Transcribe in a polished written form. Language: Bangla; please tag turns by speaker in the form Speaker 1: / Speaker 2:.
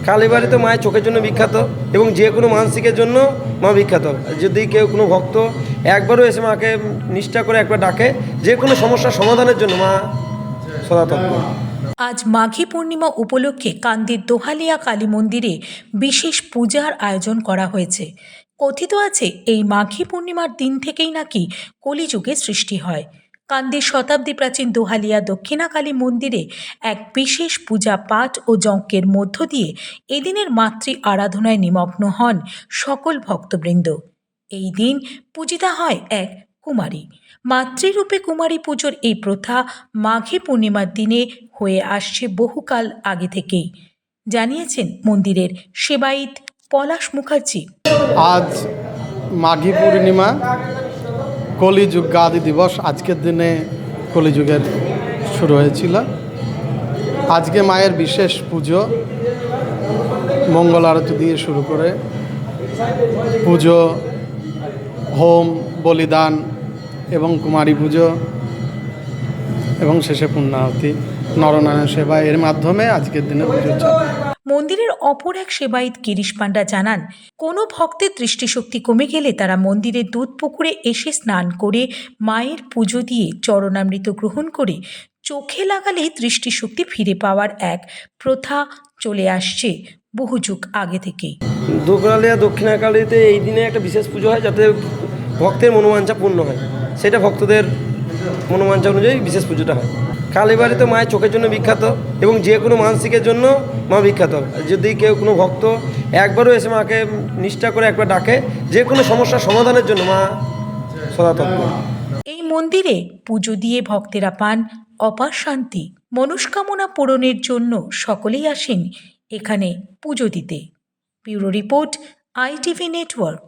Speaker 1: কালীবাড়ি তো মায়ের চোখের জন্য বিখ্যাত এবং যে কোনো মানসিকের জন্য মা বিখ্যাত। যদি কেউ কোনো ভক্ত একবারও এসে মাকে নিষ্ঠা করে একবার ডাকে, যে কোনো সমস্যার সমাধানের জন্য মা সদা তৎপর।
Speaker 2: আজ মাঘী পূর্ণিমা উপলক্ষে কান্দির দোহালিয়া কালী মন্দিরে বিশেষ পূজার আয়োজন করা হয়েছে। কথিত আছে এই মাঘী পূর্ণিমার দিন থেকেই নাকি কলিযুগে সৃষ্টি হয়। কান্দির শতাব্দী প্রাচীন দোহালিয়া দক্ষিণাকালী মন্দিরে এক বিশেষ পূজা পাঠ ও যজ্ঞের মধ্য দিয়ে এদিনের মাতৃ আরাধনায় নিমগ্ন হন সকল ভক্তবৃন্দ। এই দিন পূজিতা হয় এক কুমারী। মাতৃরূপে কুমারী পুজোর এই প্রথা মাঘী পূর্ণিমার দিনে হয়ে আসছে বহুকাল আগে থেকেই, জানিয়েছেন মন্দিরের সেবায়িত পলাশ মুখার্জি।
Speaker 3: আজ মাঘী পূর্ণিমা, কলিযুগ আদি দিবস। আজকের দিনে কলিযুগের শুরু হয়েছিল। আজকে মায়ের বিশেষ পুজো, মঙ্গল আরতি দিয়ে শুরু করে পুজো, হোম, বলিদান এবং কুমারী পুজো এবং শেষে পুণ্যাহতি, নরনারায়ণ সেবা, এর মাধ্যমে আজকের দিনে পুজো চলে।
Speaker 2: মন্দিরের অপর এক সেবায়িত গিরিশ পাণ্ডা জানান, কোনো ভক্তের দৃষ্টিশক্তি কমে গেলে তারা মন্দিরের দুধ পুকুরে এসে স্নান করে মায়ের পুজো দিয়ে চরণামৃত গ্রহণ করে চোখে লাগালে দৃষ্টিশক্তি ফিরে পাওয়ার এক প্রথা চলে আসছে বহু যুগ আগে থেকেই।
Speaker 1: দোহালিয়া দক্ষিণাকালীতে এই দিনে একটা বিশেষ পুজো হয় যাতে ভক্তের মনোবাঞ্ছা পূর্ণ হয়, সেটা ভক্তদের মনোবাঞ্ছা অনুযায়ী বিশেষ পুজোটা হয়। কালীবাড়ি তো মায়ের চোখের জন্য বিখ্যাত এবং যে কোনো মানসিকের জন্য মা বিখ্যাত। যদি কেউ কোনো ভক্ত একবারও এসে মাকে নিষ্ঠা করে একবার ডাকে, যে কোনো সমস্যার সমাধানের জন্য মা সদা তৎপর।
Speaker 2: এই মন্দিরে পুজো দিয়ে ভক্তেরা পান অপার শান্তি। মনস্কামনা পূরণের জন্য সকলেই আসেন এখানে পুজো দিতে। Bureau report, ITV network.